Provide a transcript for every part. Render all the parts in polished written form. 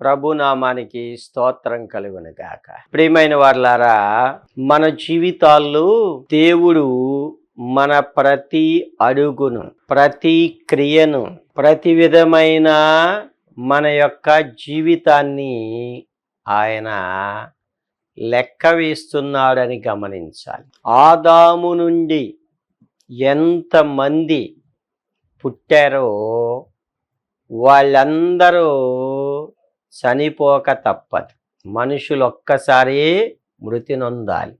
ప్రభునామానికి స్తోత్రం కలుగును గాక. ప్రియమైన వారలారా, మన జీవితాల్లో దేవుడు మన ప్రతి అడుగును, ప్రతి క్రియను, ప్రతి విధమైన మన యొక్క జీవితాన్ని ఆయన లెక్క వేస్తున్నాడని గమనించాలి. ఆదాము నుండి ఎంతమంది పుట్టారో వాళ్ళందరూ చనిపోక తప్పదు. మనుషులు ఒక్కసారి మృతి నొందాలి.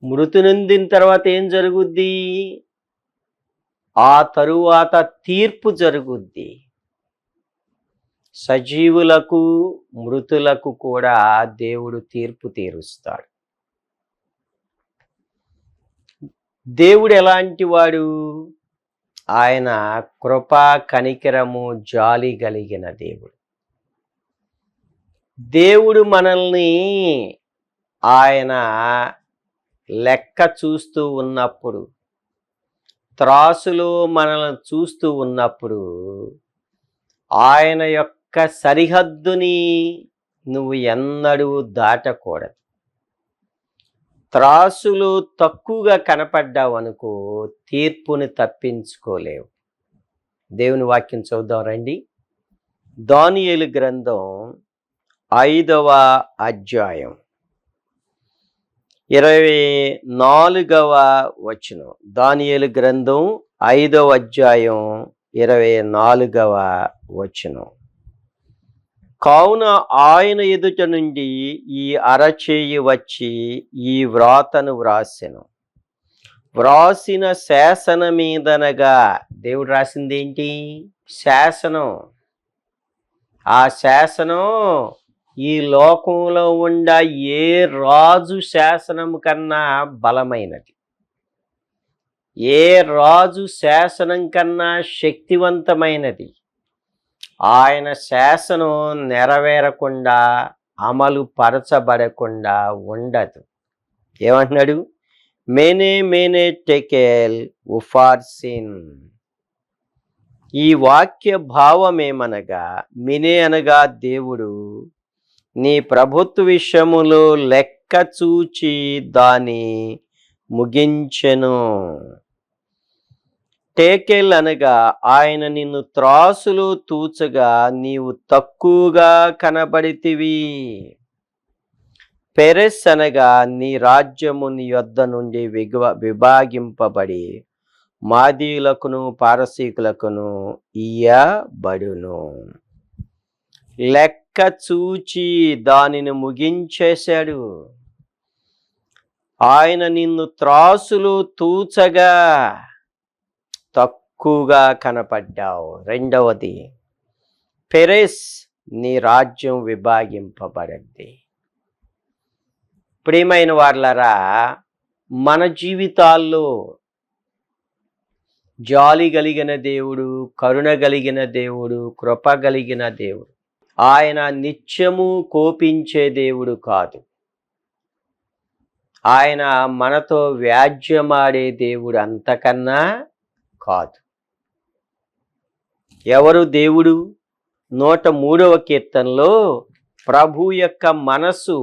మృతి నొందిన తర్వాత ఏం జరుగుద్ది? ఆ తరువాత తీర్పు జరుగుద్ది. సజీవులకు మృతులకు కూడా దేవుడు తీర్పు తీరుస్తాడు. దేవుడు ఎలాంటి వాడు? ఆయన కృపా కనికరము జాలి కలిగిన దేవుడు. దేవుడు మనల్ని ఆయన లెక్క చూస్తూ ఉన్నప్పుడు, త్రాసులో మనల్ని చూస్తూ ఉన్నప్పుడు ఆయన యొక్క సరిహద్దుని నువ్వు ఎన్నడూ దాటకూడదు. త్రాసులు తక్కువగా కనపడ్డావు అనుకో, తీర్పుని తప్పించుకోలేవు. దేవుని వాక్యం చూద్దాం రండి. దానియేలు గ్రంథం 5వ అధ్యాయం 24వ వచనం. దానియేలు గ్రంథం 5వ అధ్యాయం 24వ వచనం. కావున ఆయన ఎదుట నుండి ఈ అరచేయి వచ్చి ఈ వ్రాతను వ్రాసెను. వ్రాసిన శాసన మీదనగా, దేవుడు రాసింది ఏంటి? శాసనం. ఆ శాసనం ఈ లోకంలో ఉండ ఏ రాజు శాసనం కన్నా బలమైనది, ఏ రాజు శాసనం కన్నా శక్తివంతమైనది. ఆయన శాసనం నెరవేరకుండా, అమలు పరచబడకుండా ఉండదు. ఏమంటున్నాడు? మేనే మేనే టెకెల్ ఉఫార్సిన్. ఈ వాక్య భావమేమనగా, మినే అనగా దేవుడు నీ ప్రభుత్వ విషయములో లెక్క చూచి దాని ముగించెను. టేకెల్ అనగా ఆయన నిన్ను త్రాసులు తూచగా నీవు తక్కువగా కనబడితివి. పెరెస్ అనగా నీ రాజ్యము నీ యొద్ద నుండి విభాగింపబడి మాదీయులకును పారసీకులకును ఇయ్యబడును. లెక్క చూచి దానిని ముగించేశాడు. ఆయన నిన్ను త్రాసులు తూచగా తక్కువగా కనపడ్డావు. రెండవది, పెరెస్ నీ రాజ్యం విభాగింపబడింది. ప్రియమైన వారలారా, మన జీవితాల్లో జాలి కలిగిన దేవుడు, కరుణ కలిగిన దేవుడు, కృప కలిగిన దేవుడు. ఆయన నిత్యము కోపించే దేవుడు కాదు. ఆయన మనతో వ్యాజ్యమాడే దేవుడు అంతకన్నా కాదు. ఎవరు దేవుడు? 103వ కీర్తనలో ప్రభు యొక్క మనసు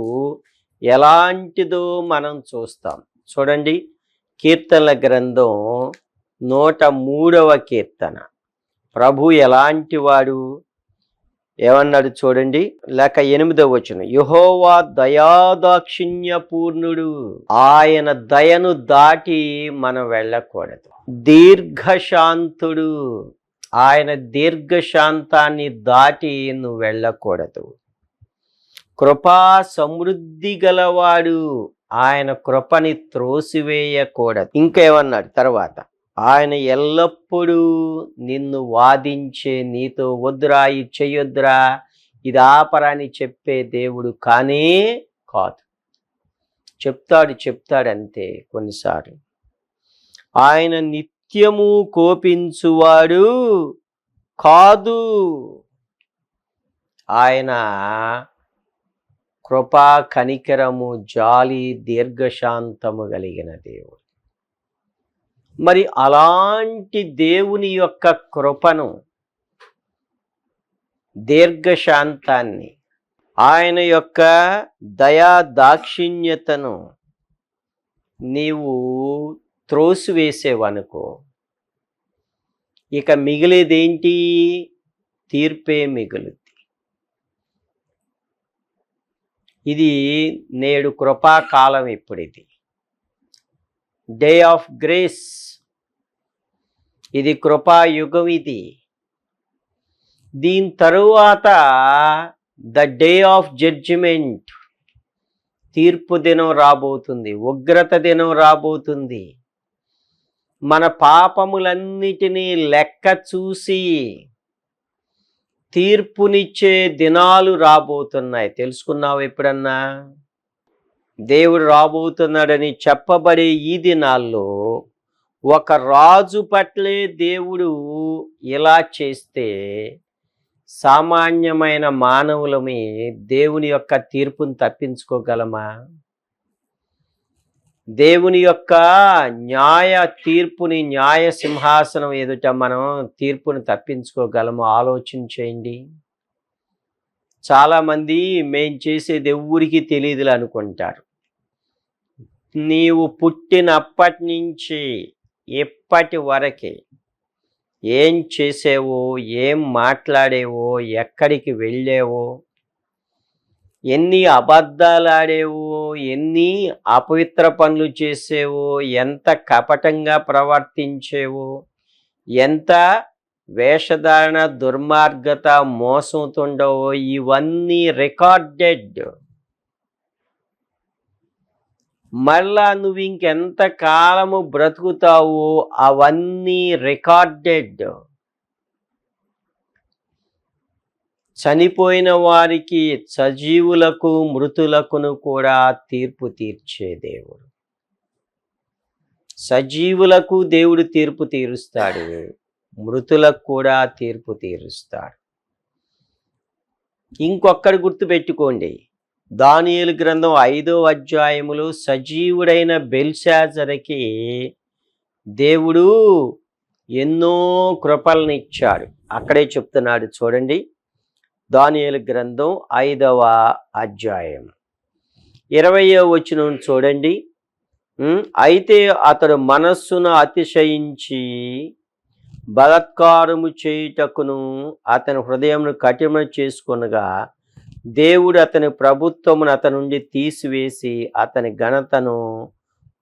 ఎలాంటిదో మనం చూస్తాం. చూడండి, కీర్తనల గ్రంథం 103వ కీర్తన. ప్రభు ఎలాంటి వాడు? ఏమన్నాడు చూడండి, లేక 8వ వచనం. యెహోవా దయాదాక్షిణ్య పూర్ణుడు. ఆయన దయను దాటి మనం వెళ్ళకూడదు. దీర్ఘశాంతుడు. ఆయన దీర్ఘశాంతాన్ని దాటి నువ్వు వెళ్ళకూడదు. కృపా సమృద్ధి గలవాడు. ఆయన కృపని త్రోసివేయకూడదు. ఇంకేమన్నాడు తర్వాత? ఆయన ఎల్లప్పుడూ నిన్ను వాదించే, నీతో వద్దురా, ఇది చెయ్యొద్దురా, ఇది ఆపరాని చెప్పే దేవుడు కానే కాదు. చెప్తాడు అంతే కొన్నిసార్లు. ఆయన నిత్యము కోపించువాడు కాదు. ఆయన కృపా కనికరము జాలి దీర్ఘశాంతము కలిగిన దేవుడు. మరి అలాంటి దేవుని యొక్క కృపను దీర్ఘశాంతాన్ని, ఆయన యొక్క దయా దాక్షిణ్యతను నీవు త్రోసివేసేవనుకో, ఇక మిగిలేదేంటి? తీర్పే మిగులుద్ది. ఇది నేడు కృపాకాలం. ఇప్పుడిది డే ఆఫ్ గ్రేస్, ఇది కృపాయుగం. ఇది దీని తరువాత ద డే ఆఫ్ జడ్జిమెంట్, తీర్పు దినం రాబోతుంది, ఉగ్రత దినం రాబోతుంది. మన పాపములన్నిటినీ లెక్క చూసి తీర్పునిచ్చే దినాలు రాబోతున్నాయి. తెలుసుకున్నావు ఎప్పుడన్నా? దేవుడు రాబోతున్నాడని చెప్పబడే ఈ దినాల్లో ఒక రాజు పట్లే దేవుడు ఇలా చేస్తే సామాన్యమైన మానవులమే దేవుని యొక్క తీర్పును తప్పించుకోగలమా? దేవుని యొక్క న్యాయ తీర్పుని, న్యాయ సింహాసనం ఎదుట మనం తీర్పుని తప్పించుకోగలము? ఆలోచన చేయండి. చాలామంది మేం చేసేది ఎవ్వరికి తెలియదులు అనుకుంటారు. నీవు పుట్టినప్పటి నుంచి ఇప్పటి వరకే ఏం చేసేవో, ఏం మాట్లాడేవో, ఎక్కడికి వెళ్ళేవో, ఎన్ని అబద్ధాలు ఆడేవో, ఎన్ని అపవిత్ర పనులు చేసేవో, ఎంత కపటంగా ప్రవర్తించేవో, ఎంత వేషధారణ, దుర్మార్గత, మోసంతుండవో, ఇవన్నీ రికార్డెడ్. మళ్ళా నువ్వు ఇంకెంత కాలము బ్రతుకుతావో అవన్నీ రికార్డెడ్. చనిపోయిన వారికి, సజీవులకు, మృతులకును కూడా తీర్పు తీర్చే దేవుడు. సజీవులకు దేవుడు తీర్పు తీరుస్తాడు, మృతులకు కూడా తీర్పు తీరుస్తాడు. ఇంకొక్కడు గుర్తుపెట్టుకోండి, దానియేలు గ్రంథం 5వ అధ్యాయములో సజీవుడైన బెల్షాజరుకి దేవుడు ఎన్నో కృపలను ఇచ్చాడు. అక్కడే చెప్తున్నాడు చూడండి, దానియేలు గ్రంథం 5వ అధ్యాయం 20వ వచనం చూడండి. అయితే అతడు మనస్సును అతిశయించి బలాత్కారము చేయుటకును అతని హృదయమును కఠినం చేసుకొనగా దేవుడు అతని ప్రభుత్వమును అతని నుండి తీసివేసి అతని ఘనతను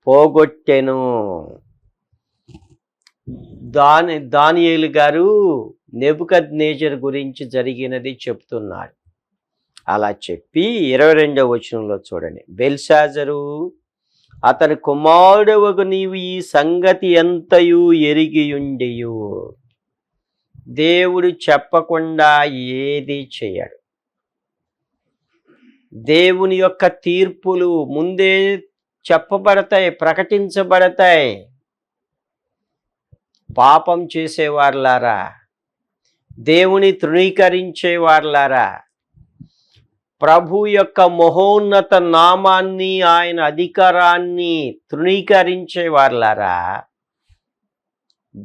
పోగొట్టెను. దానియేలు గారు నెబుకద్నెజరు గురించి జరిగినది చెప్తున్నాడు. అలా చెప్పి 22వ వచనంలో చూడండి, బెల్షాజరు అతని కుమారుడవగు నీవు ఈ సంగతి ఎంతయు ఎరిగియుండియు. దేవుడు చెప్పకుండా ఏది చేయడు. దేవుని యొక్క తీర్పులు ముందే చెప్పబడతాయి, ప్రకటించబడతాయి. పాపం చేసేవారులారా, దేవుని తృణీకరించేవారులారా, ప్రభు యొక్క మహోన్నత నామాన్ని, ఆయన అధికారాన్ని తృణీకరించేవారులారా,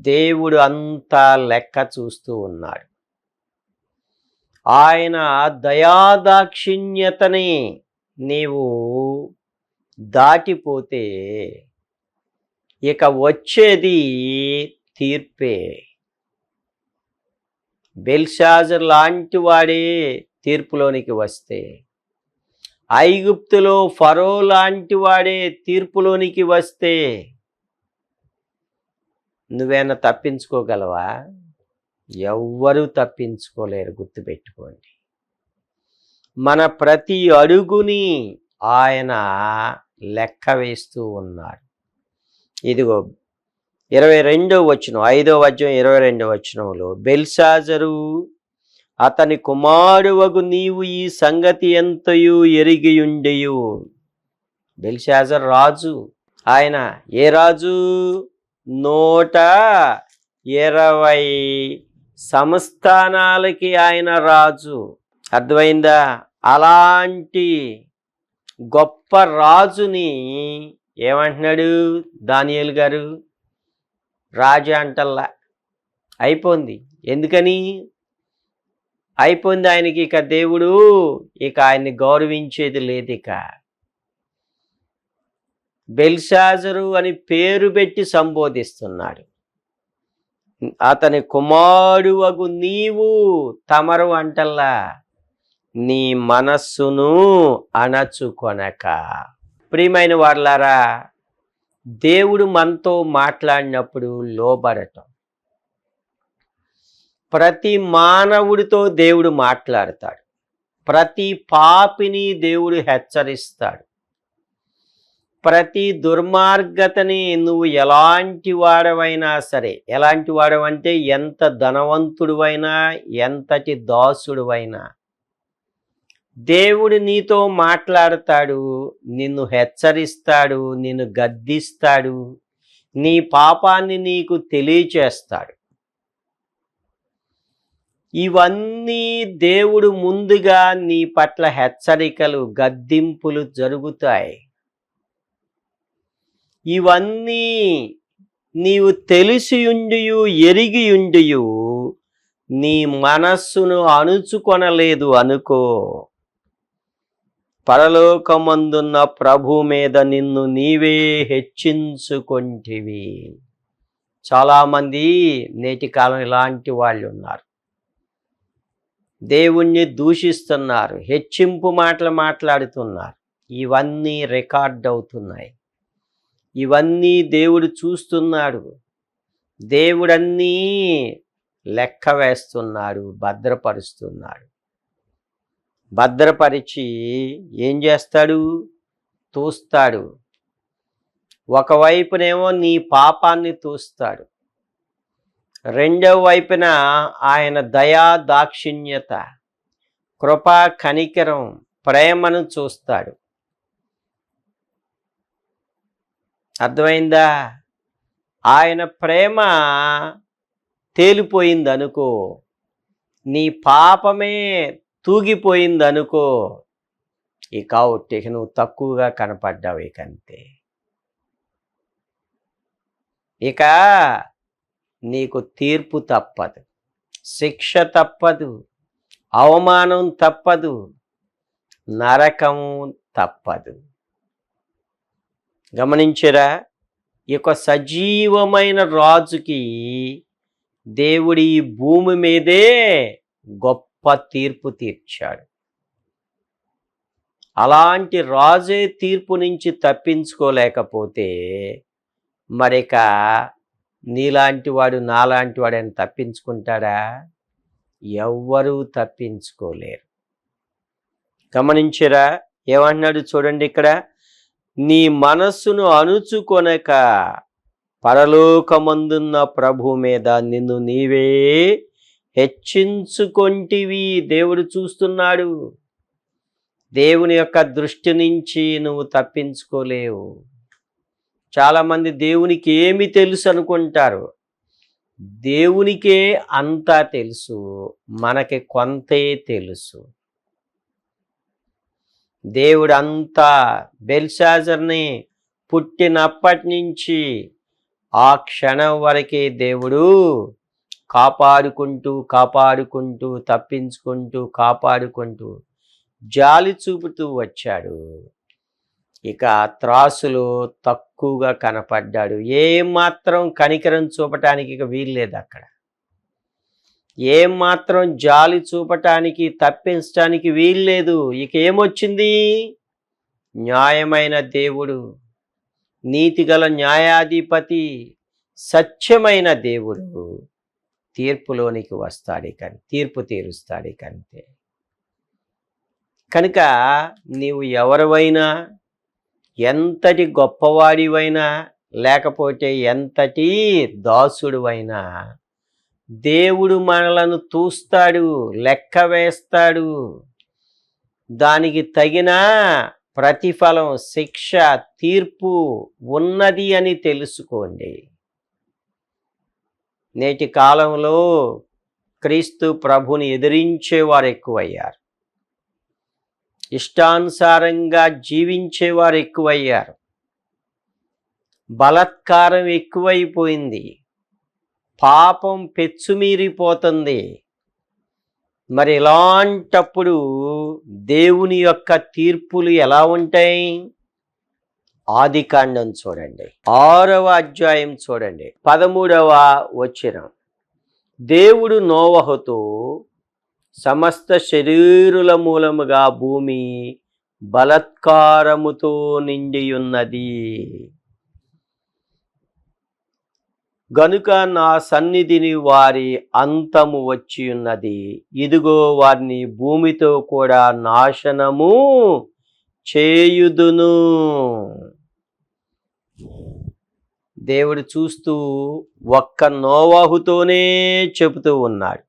దేవుడు అంతా లెక్క చూస్తూ ఉన్నాడు. ఆయన దయాదాక్షిణ్యతని నీవు దాటిపోతే ఇక వచ్చేది తీర్పే. బెల్షాజర్ లాంటి వాడే తీర్పులోనికి వస్తే, ఐగుప్తులో ఫరో లాంటి వాడే తీర్పులోనికి వస్తే నువ్వేనా తప్పించుకోగలవా? ఎవ్వరూ తప్పించుకోలేరు. గుర్తుపెట్టుకోండి, మన ప్రతి అడుగుని ఆయన లెక్క వేస్తూ ఉన్నాడు. ఇదిగో 22వ వచనం, 5వ అధ్యాయం 22వ వచనంలో, బెల్షాజరు అతని కుమారువగు నీవు ఈ సంగతి ఎంతయు ఎరిగియుండియు. బెల్షాజర్ రాజు. ఆయన ఏ రాజు? 120 సంస్థానాలకి ఆయన రాజు. అర్థమైందా? అలాంటి గొప్ప రాజుని ఏమంటున్నాడు దానియేలు గారు? రాజా అంటల్లా, అయిపోయింది. ఎందుకని? అయిపోయింది ఆయనకి. ఇక దేవుడు ఆయన్ని గౌరవించేది లేదు. బెల్షాజరు అని పేరు పెట్టి సంబోధిస్తున్నాడు. అతని కుమారువగు నీవు తమరు అంటల్లా, నీ మనస్సును అణచుకొనక. ప్రియమైన వారలారా, దేవుడు మనతో మాట్లాడినప్పుడు లోబడటం. ప్రతి మానవుడితో దేవుడు మాట్లాడతాడు. ప్రతి పాపిని దేవుడు హెచ్చరిస్తాడు. ప్రతి దుర్మార్గతని నువ్వు ఎలాంటి వాడవైనా సరే, ఎలాంటి వాడవంటే ఎంత ధనవంతుడివైనా, ఎంతటి దాసుడివైనా, దేవుడు నీతో మాట్లాడతాడు, నిన్ను హెచ్చరిస్తాడు, నిన్ను గద్దిస్తాడు, నీ పాపాన్ని నీకు తెలియచేస్తాడు. ఇవన్నీ దేవుడు ముందుగా నీ పట్ల హెచ్చరికలు, గద్దింపులు జరుగుతాయి. ఇవన్నీ నీవు తెలిసియుండియు ఎరిగియుండియు నీ మనస్సును అణుచుకొనలేదు అనుకో, పరలోకమందున్న ప్రభు మీద నిన్ను నీవే హెచ్చించుకొంటివి. చాలామంది నేటి కాలం ఇలాంటి వాళ్ళు ఉన్నారు. దేవుణ్ణి దూషిస్తున్నారు, హెచ్చింపు మాటలు మాట్లాడుతున్నారు. ఇవన్నీ రికార్డ్ అవుతున్నాయి. ఇవన్నీ దేవుడు చూస్తున్నాడు. దేవుడన్నీ లెక్క వేస్తున్నాడు, భద్రపరుస్తున్నాడు. భద్రపరిచి ఏం చేస్తాడు? చూస్తాడు. ఒకవైపునేమో నీ పాపాన్ని చూస్తాడు, రెండవ వైపున ఆయన దయా దాక్షిణ్యత, కృపా కనికరం, ప్రేమను చూస్తాడు. అర్థమైందా? ఆయన ప్రేమ తేలిపోయిందనుకో, నీ పాపమే తూగిపోయిందనుకో, ఇక నువ్వు తక్కువగా కనపడ్డావు. అంతే. ఇక నీకు తీర్పు తప్పదు, శిక్ష తప్పదు, అవమానం తప్పదు, నరకము తప్పదు. గమనించరా? సజీవమైన రాజుకి దేవుడి ఈ భూమి మీదే గొప్ప తీర్పు తీర్చాడు. అలాంటి రాజే తీర్పు నుంచి తప్పించుకోలేకపోతే మరిక నీలాంటి వాడు, నాలాంటి వాడు అని తప్పించుకుంటాడా? ఎవ్వరూ తప్పించుకోలేరు. గమనించరా? ఏమంటున్నాడు చూడండి ఇక్కడ, నీ మనస్సును అణుచుకొనక పరలోకమందున్న ప్రభు మీద నిన్ను నీవే హెచ్చించుకొంటివి. దేవుడు చూస్తున్నాడు. దేవుని యొక్క దృష్టి నుంచి నువ్వు తప్పించుకోలేవు. చాలామంది దేవునికి ఏమి తెలుసు అనుకుంటారు. దేవునికే అంతా తెలుసు, మనకి కొంతే తెలుసు. దేవుడు అంతా బెల్షాజర్ని పుట్టినప్పటి నుంచి ఆ క్షణం వరకే దేవుడు కాపాడుకుంటూ తప్పించుకుంటూ జాలి చూపుతూ వచ్చాడు. ఇక త్రాసులో తక్కువగా కనపడ్డాడు. ఏమాత్రం కనికరం చూపటానికి ఇక వీల్లేదు. అక్కడ ఏమాత్రం జాలి చూపటానికి, తప్పించటానికి వీల్లేదు. ఇక ఏమొచ్చింది? న్యాయమైన దేవుడు, నీతిగల న్యాయాధిపతి, సత్యమైన దేవుడు తీర్పులోనికి వస్తాడు, కానీ తీర్పు తీరుస్తాడు. కంతే. కనుక నీవు ఎవరివైనా, ఎంతటి గొప్పవాడివైనా, లేకపోతే ఎంతటి దాసుడివైనా, దేవుడు మనలను చూస్తాడు, లెక్క వేస్తాడు. దానికి తగిన ప్రతిఫలం, శిక్ష, తీర్పు ఉన్నది అని తెలుసుకోండి. నేటి కాలంలో క్రీస్తు ప్రభుని ఎదిరించేవారు ఎక్కువయ్యారు. ఇష్టానుసారంగా జీవించేవారు ఎక్కువయ్యారు. బలాత్కారం ఎక్కువైపోయింది. పాపం పెచ్చుమీరిపోతుంది. మరి ఇలాంటప్పుడు దేవుని యొక్క తీర్పులు ఎలా ఉంటాయి? ఆదికాండం చూడండి, 6వ అధ్యాయం చూడండి, 13వ వచనం. దేవుడు నోవహుతో, సమస్త శరీరుల మూలముగా భూమి బలత్కారముతో నిండియున్నది గనుక నా సన్నిధిని వారి అంతము వచ్చి ఉన్నది. ఇదిగో వారిని భూమితో కూడా నాశనము చేయుదును. దేవుడు చూస్తూ ఒక్క నోవహుతోనే చెబుతూ ఉన్నాడు.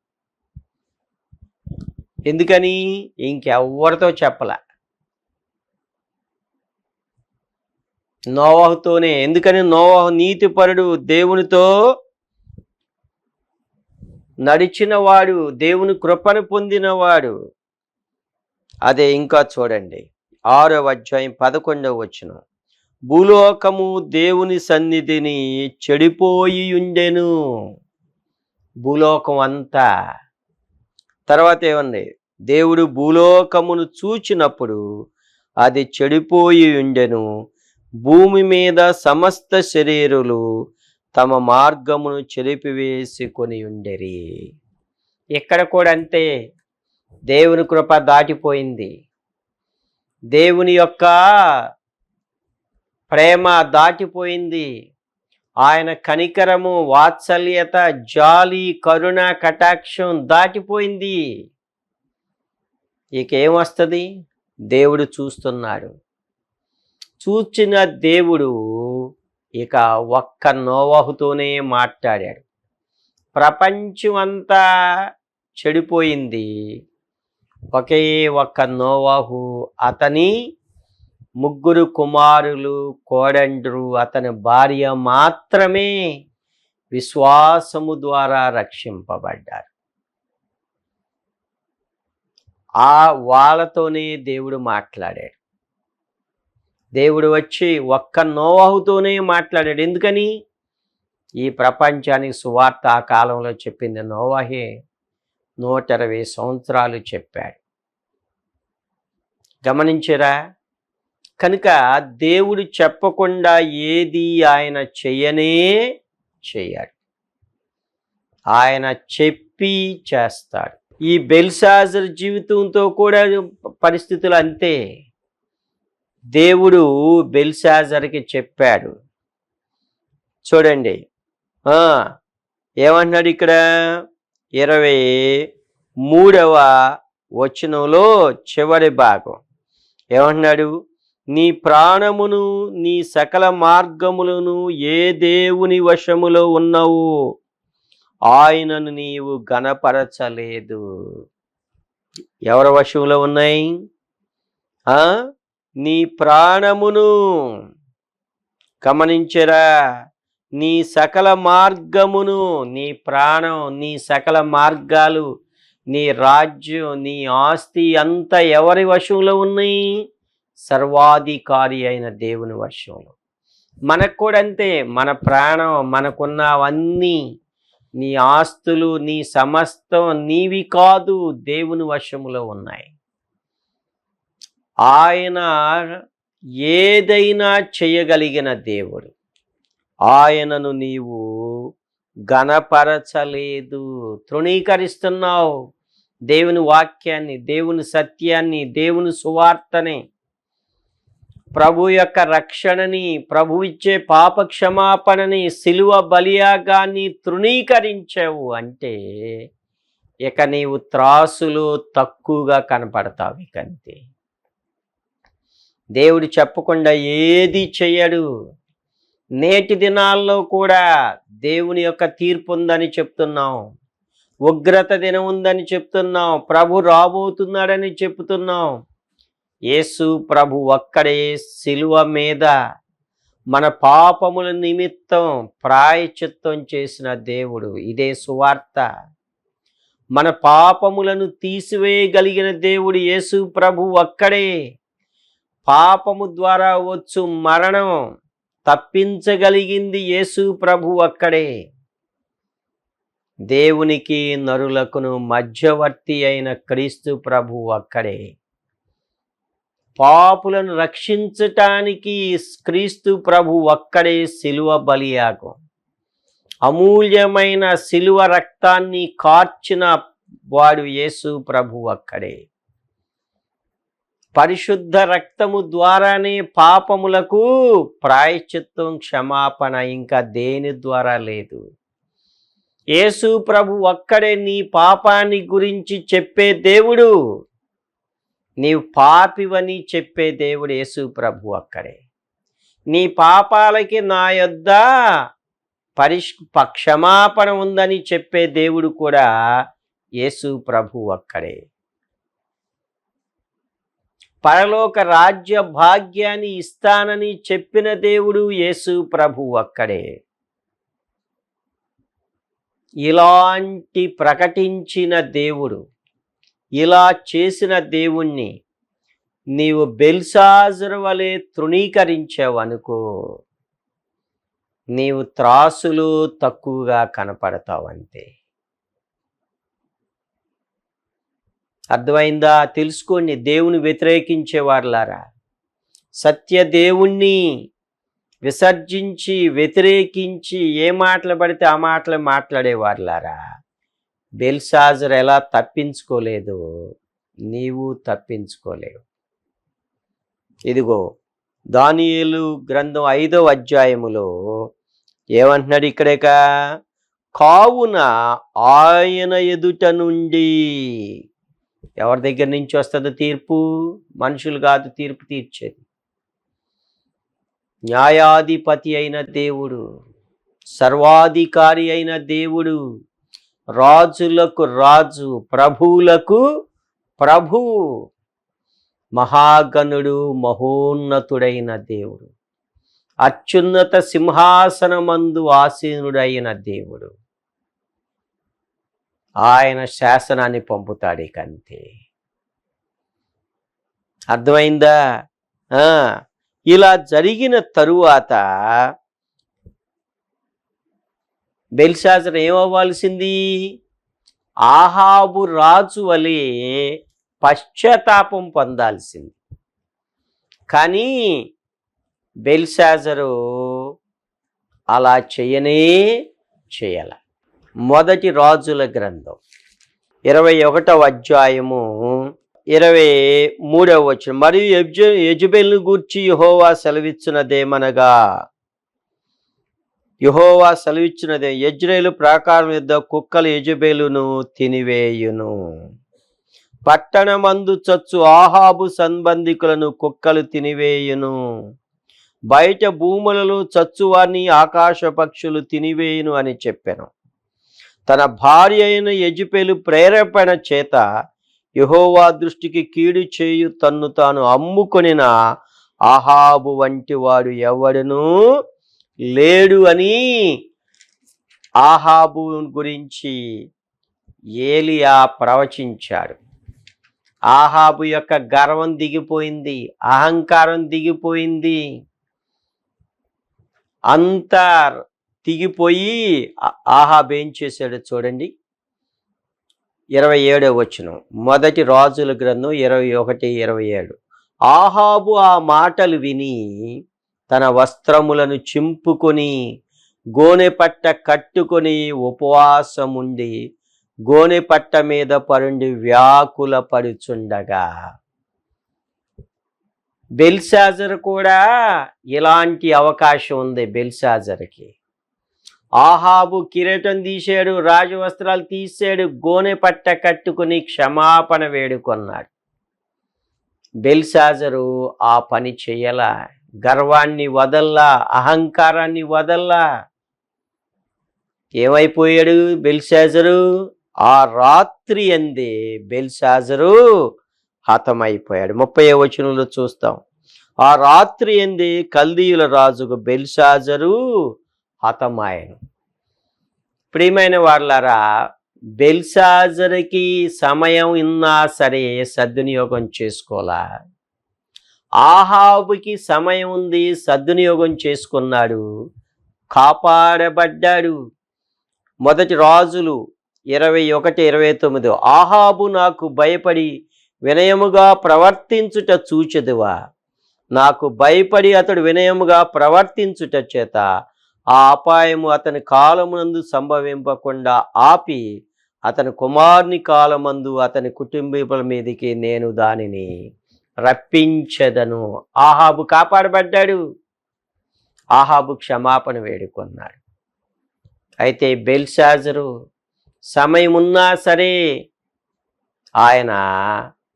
ఎందుకని? ఇంకెవ్వరితో చెప్పలే, నోవహుతోనే. ఎందుకని? నోవహు నీతిపరుడు, దేవునితో నడిచినవాడు, దేవుని కృపను పొందినవాడు. అదే ఇంకా చూడండి, 6వ అధ్యాయం 11వ వచనం. భూలోకము దేవుని సన్నిధిని చెడిపోయి ఉండెను. భూలోకం అంతా. తర్వాత ఏమండి? దేవుడు భూలోకమును చూచినప్పుడు అది చెడిపోయి ఉండెను. భూమి మీద సమస్త శరీరులు తమ మార్గమును చెరిపివేసుకొని ఉండెరి. ఇక్కడ కూడా అంతే, దేవుని కృప దాటిపోయింది. దేవుని యొక్క ప్రేమ దాటిపోయింది. ఆయన కనికరము, వాత్సల్యత, జాలి, కరుణ, కటాక్షం దాటిపోయింది. ఇకేమొస్తుంది? దేవుడు చూస్తున్నాడు. చూచిన దేవుడు ఇక ఒక్క నోవహుతోనే మాట్లాడాడు. ప్రపంచం అంతా చెడిపోయింది, ఒకే ఒక్క నోవహు, అతని 3 కుమారులు, కోడండ్రు, అతని భార్య మాత్రమే విశ్వాసము ద్వారా రక్షింపబడ్డారు. వాళ్ళతోనే దేవుడు మాట్లాడాడు. దేవుడు వచ్చి ఒక్క నోవహుతోనే మాట్లాడాడు. ఎందుకని? ఈ ప్రపంచానికి సువార్త ఆ కాలంలో చెప్పింది నోవహే. 120 సంవత్సరాలు చెప్పాడు. గమనించరా? కనుక దేవుడు చెప్పకుండా ఏది ఆయన చెయ్యాడు. ఆయన చెప్పి చేస్తాడు. ఈ బెల్షాజర్ జీవితంతో కూడా పరిస్థితులు అంతే. దేవుడు బెల్షాజర్కి చెప్పాడు. చూడండి, ఏమన్నాడు ఇక్కడ 23వ వచనంలో చివరి భాగం ఏమన్నాడు? నీ ప్రాణమును, నీ సకల మార్గములను ఏ దేవుని వశములో ఉన్నావు, ఆయనను నీవు గణపరచలేదు. ఎవరి వశంలో ఉన్నాయి? నీ ప్రాణమును. గమనించరా? నీ సకల మార్గమును. నీ ప్రాణం, నీ సకల మార్గాలు, నీ రాజ్యం, నీ ఆస్తి అంతా ఎవరి వశంలో ఉన్నాయి? సర్వాధికారి అయిన దేవుని వశంలో. మనకు కూడా అంతే. మన ప్రాణం, మనకున్నవన్నీ, నీ ఆస్తులు, నీ సమస్తం నీవి కాదు, దేవుని వశములో ఉన్నాయి. ఆయన ఏదైనా చేయగలిగిన దేవుడు. ఆయనను నీవు గణపరచలేదు, తృణీకరిస్తున్నావు. దేవుని వాక్యాన్ని, దేవుని సత్యాన్ని, దేవుని సువార్తని, ప్రభు యొక్క రక్షణని, ప్రభు ఇచ్చే పాప క్షమాపణని, శిలువ బలియాగాన్ని తృణీకరించావు అంటే ఇక నీవు త్రాసులో తక్కువగా కనపడతావు. ఇకంతే. దేవుడు చెప్పకుండా ఏది చెయ్యడు. నేటి దినాల్లో కూడా దేవుని యొక్క తీర్పు ఉందని చెప్తున్నాం, ఉగ్రత దినం ఉందని చెప్తున్నాం, ప్రభు రాబోతున్నాడని చెప్తున్నాం. యేసు ప్రభు ఒక్కడే శిలువ మీద మన పాపముల నిమిత్తం ప్రాయశ్చిత్తం చేసిన దేవుడు. ఇదే సువార్త. మన పాపములను తీసివేయగలిగిన దేవుడు యేసు ప్రభు ఒక్కడే. పాపము ద్వారా వచ్చు మరణం తప్పించగలిగింది యేసు ప్రభు ఒక్కడే. దేవునికి నరులకును మధ్యవర్తి అయిన క్రీస్తు ప్రభు ఒక్కడే. పాపులను రక్షించటానికి క్రీస్తు ప్రభు ఒక్కడే శిలువ బలియాగం. అమూల్యమైన శిలువ రక్తాన్ని కార్చిన వాడు యేసు ప్రభు ఒక్కడే. పరిశుద్ధ రక్తము ద్వారానే పాపములకు ప్రాయశ్చిత్తం, క్షమాపణ ఇంకా దేని ద్వారా లేదు. యేసు ప్రభు ఒక్కడే నీ పాపాన్ని గురించి చెప్పే దేవుడు. నీవు పాపివని చెప్పే దేవుడు యేసు ప్రభు ఒక్కడే. నీ పాపాలకి నా యొద్ద క్షమాపణ ఉందని చెప్పే దేవుడు కూడా యేసు ప్రభు ఒక్కడే. పరలోక రాజ్య భాగ్యాన్ని ఇస్తానని చెప్పిన దేవుడు యేసు ప్రభు ఒక్కడే. ఇలాంటి ప్రకటించిన దేవుడు, ఇలా చేసిన దేవుణ్ణి నీవు బెల్షాజరు వలె తృణీకరించావనుకో, నీవు త్రాసులు తక్కువగా కనపడతావంతే. అర్థమైందా? తెలుసుకోండి. దేవుని వ్యతిరేకించేవారులారా, సత్య దేవుణ్ణి విసర్జించి వ్యతిరేకించి ఏ మాటలు పడితే ఆ మాటలు మాట్లాడేవారులారా, బెల్షాజరు ఎలా తప్పించుకోలేదు, నీవు తప్పించుకోలేవు. ఇదిగో దానియేలు గ్రంథం 5వ అధ్యాయములో ఏమంటున్నాడు ఇక్కడేక, కావున ఆయన ఎదుట నుండి, ఎవరి దగ్గర నుంచి వస్తుందో తీర్పు? మనుషులు కాదు తీర్పు తీర్చేది. న్యాయాధిపతి అయిన దేవుడు, సర్వాధికారి అయిన దేవుడు, రాజులకు రాజు, ప్రభువులకు ప్రభు, మహాగణుడు, మహోన్నతుడైన దేవుడు, అత్యున్నత సింహాసనమందు ఆసీనుడైన దేవుడు. ఆయన శాసనాన్ని పంపుతాడు. కంతే. అర్థమైందా? ఇలా జరిగిన తరువాత బెల్షాజరు ఏమవ్వాల్సింది? ఆహాబు రాజు వలె పశ్చాత్తాపం పొందాల్సింది. కానీ బెల్షాజరు అలా చేయాల. మొదటి రాజుల గ్రంథం 21వ అధ్యాయము 23వ వచనం, మరియు యెజెబెలును గూర్చి యెహోవా సెలవిచ్చినదేమనగా, యెజ్రెయేలు ప్రాకారం యొద్ద కుక్కలు యెజెబెలును తినివేయును. పట్టణమందు చచ్చు ఆహాబు సంబంధికులను కుక్కలు తినివేయును. బయట భూములలో చచ్చువారిని ఆకాశ పక్షులు తినివేయును అని చెప్పాను. తన భార్య అయిన యెజెబెలు ప్రేరేపణ చేత యెహోవా దృష్టికి కీడు చేయు తన్ను తాను అమ్ముకొనిన ఆహాబు వంటి వాడు ఎవడునూ లేడు అని ఆహాబు గురించి ఏలియా ప్రవచించాడు. ఆహాబు యొక్క గర్వం దిగిపోయింది, అహంకారం దిగిపోయింది, అంతా దిగిపోయి ఆహాబు ఏం చేశాడు చూడండి. 27వ వచనం, మొదటి రాజుల గ్రంథం 21:27. ఆహాబు ఆ మాటలు విని తన వస్త్రములను చింపుకొని గోనెపట్ట కట్టుకొని ఉపవాసముండి గోనెపట్ట మీద పరుండి వ్యాకుల పడుచుండగా, బెల్షాజరు కూడా ఇలాంటి అవకాశం ఉంది. బెల్షాజర్కి ఆహాబు కిరీటం తీశాడు, రాజవస్త్రాలు తీసాడు, గోనె పట్ట కట్టుకుని క్షమాపణ వేడుకొన్నాడు. బెల్షాజరు ఆ పని చెయ్యలా. గర్వాన్ని వదల్లా, అహంకారాన్ని వదల్లా. ఏమైపోయాడు బెల్షాజరు? ఆ రాత్రి అందే బెల్షాజరు హతమైపోయాడు. 30వ వచనంలో చూస్తాం. ఆ రాత్రి అందే కల్దీయుల రాజుకు బెల్షాజరు హతమాయను. ప్రియమైన వాళ్ళారా, బెల్షాజరుకి సమయం ఉన్నా సరే సద్వినియోగం చేసుకోలా. ఆహాబుకి సమయం ఉంది, సద్వినియోగం చేసుకున్నాడు, కాపాడబడ్డాడు. మొదటి రాజులు 21:29. ఆహాబు నాకు భయపడి వినయముగా ప్రవర్తించుట చూచెదువా? నాకు భయపడి అతడు వినయముగా ప్రవర్తించుట చేత ఆ అపాయము అతని కాలమునందు సంభవింపకుండా ఆపి అతని కుమారుని కాలమందు అతని కుటుంబీకుల మీదకి నేను దానిని రప్పించెదను. ఆహాబు కాపాడబడ్డాడు. ఆహాబు క్షమాపణ వేడుకున్నాడు. అయితే బెల్షాజరు సమయం ఉన్నా సరే ఆయన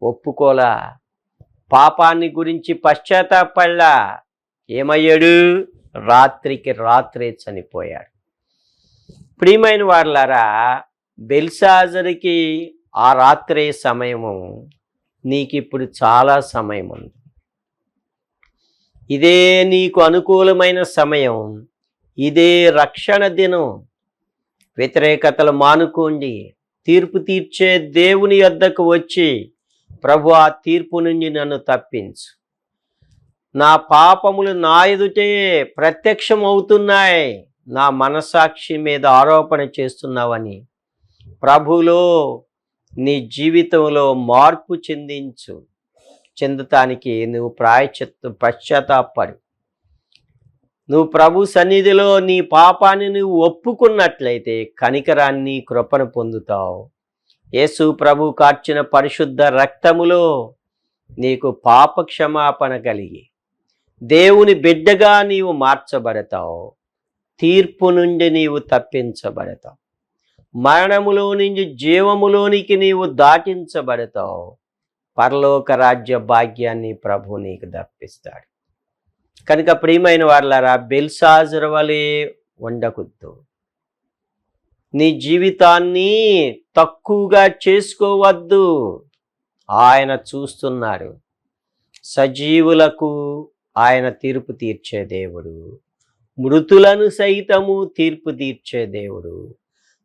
ఒప్పుకోలా, పాపాన్ని గురించి పశ్చాత్తాపడలా. ఏమయ్యాడు? రాత్రికి రాత్రే చనిపోయాడు. ప్రియమైన వారలారా, బెల్షాజరుకి ఆ రాత్రే సమయము, నీకిప్పుడు చాలా సమయం ఉంది. ఇదే నీకు అనుకూలమైన సమయం, ఇదే రక్షణ దినం. వ్యతిరేకతలు మానుకోండి. తీర్పు తీర్చే దేవుని యొద్దకు వచ్చి, ప్రభు ఆ తీర్పు నుండి నన్ను తప్పించు, నా పాపములు నా ఎదుటే ప్రత్యక్షం అవుతున్నాయి, నా మనసాక్షి మీద ఆరోపణ చేస్తున్నావని ప్రభులో నీ జీవితంలో మార్పు చెందటానికి నువ్వు పశ్చాత్తాపడు. నువ్వు ప్రభు సన్నిధిలో నీ పాపాన్ని నువ్వు ఒప్పుకున్నట్లయితే కనికరాన్ని, కృపను పొందుతావు. యేసు ప్రభు కార్చిన పరిశుద్ధ రక్తములో నీకు పాప క్షమాపణ కలిగి దేవుని బిడ్డగా నీవు మార్చబడతావు. తీర్పు నుండి నీవు తప్పించబడతావు. మరణములో నుంచి జీవములోనికి నీవు దాటించబడతావు. పరలోక రాజ్య భాగ్యాన్ని ప్రభు నీకు దప్పిస్తాడు. కనుక ప్రియమైన వారలారా, బెల్షాజరు వలె ఉండకూడదు. నీ జీవితాన్ని తక్కువగా చేసుకోవద్దు. ఆయన చూస్తున్నాడు. సజీవులకు ఆయన తీర్పు తీర్చే దేవుడు, మృతులను సైతము తీర్పు తీర్చే దేవుడు.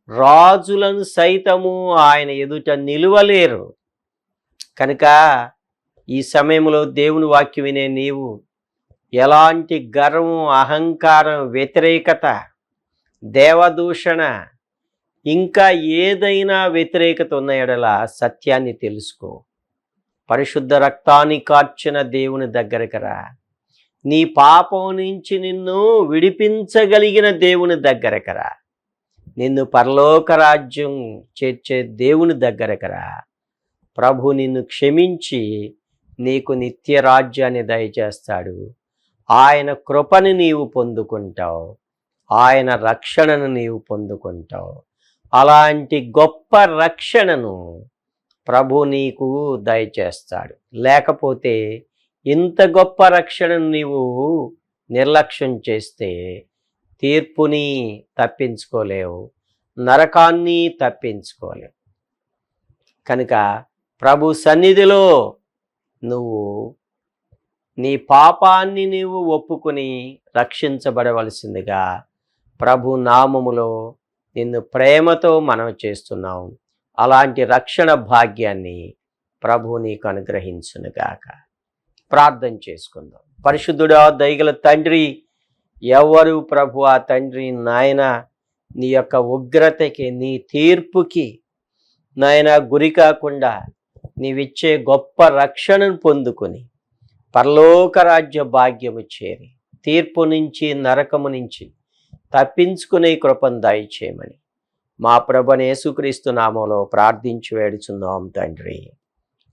రాజులను సైతము ఆయన ఎదుట నిలువలేరు. కనుక ఈ సమయంలో దేవుని వాక్యం వినే నీవు ఎలాంటి గర్వం, అహంకారం, వ్యతిరేకత, దేవదూషణ, ఇంకా ఏదైనా వ్యతిరేకత ఉన్న ఎడల సత్యాన్ని తెలుసుకో. పరిశుద్ధ రక్తాన్ని కార్చిన దేవుని దగ్గరకు రా. నీ పాపం నుంచి నిన్ను విడిపించగలిగిన దేవుని దగ్గరకు రా. నిన్ను పరలోక రాజ్యం చేర్చే దేవుని దగ్గరకు రా. ప్రభు నిన్ను క్షమించి నీకు నిత్య రాజ్యాన్ని దయచేస్తాడు. ఆయన కృపని నీవు పొందుకుంటావు. ఆయన రక్షణను నీవు పొందుకుంటావు. అలాంటి గొప్ప రక్షణను ప్రభు నీకు దయచేస్తాడు. లేకపోతే ఇంత గొప్ప రక్షణను నీవు నిర్లక్ష్యం చేస్తే తీర్పుని తప్పించుకోలేవు, నరకాన్ని తప్పించుకోలేవు. కనుక ప్రభు సన్నిధిలో నువ్వు నీ పాపాన్ని నీవు ఒప్పుకొని రక్షించబడవలసిందిగా ప్రభు నామములో నిన్ను ప్రేమతో మనం చేస్తున్నాం. అలాంటి రక్షణ భాగ్యాన్ని ప్రభు నీకు అనుగ్రహించునుగాక. ప్రార్థన చేసుకుందాం. పరిశుద్ధుడా, దయగల తండ్రి, ఎవరు ప్రభు ఆ తండ్రి నాయన నీ యొక్క ఉగ్రతకి, నీ తీర్పుకి నాయన గురి కాకుండా నీవిచ్చే గొప్ప రక్షణను పొందుకొని పరలోక రాజ్య భాగ్యము చేరి తీర్పు నుంచి, నరకము నుంచి తప్పించుకునే కృపను దయచేయమని మా ప్రభువైన యేసుక్రీస్తు నామములో ప్రార్థించి వేడుచున్నాం తండ్రి.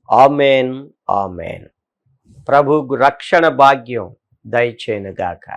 ఆమేన్, ఆమేన్. ప్రభు రక్షణ భాగ్యం దయచేయునుగాక.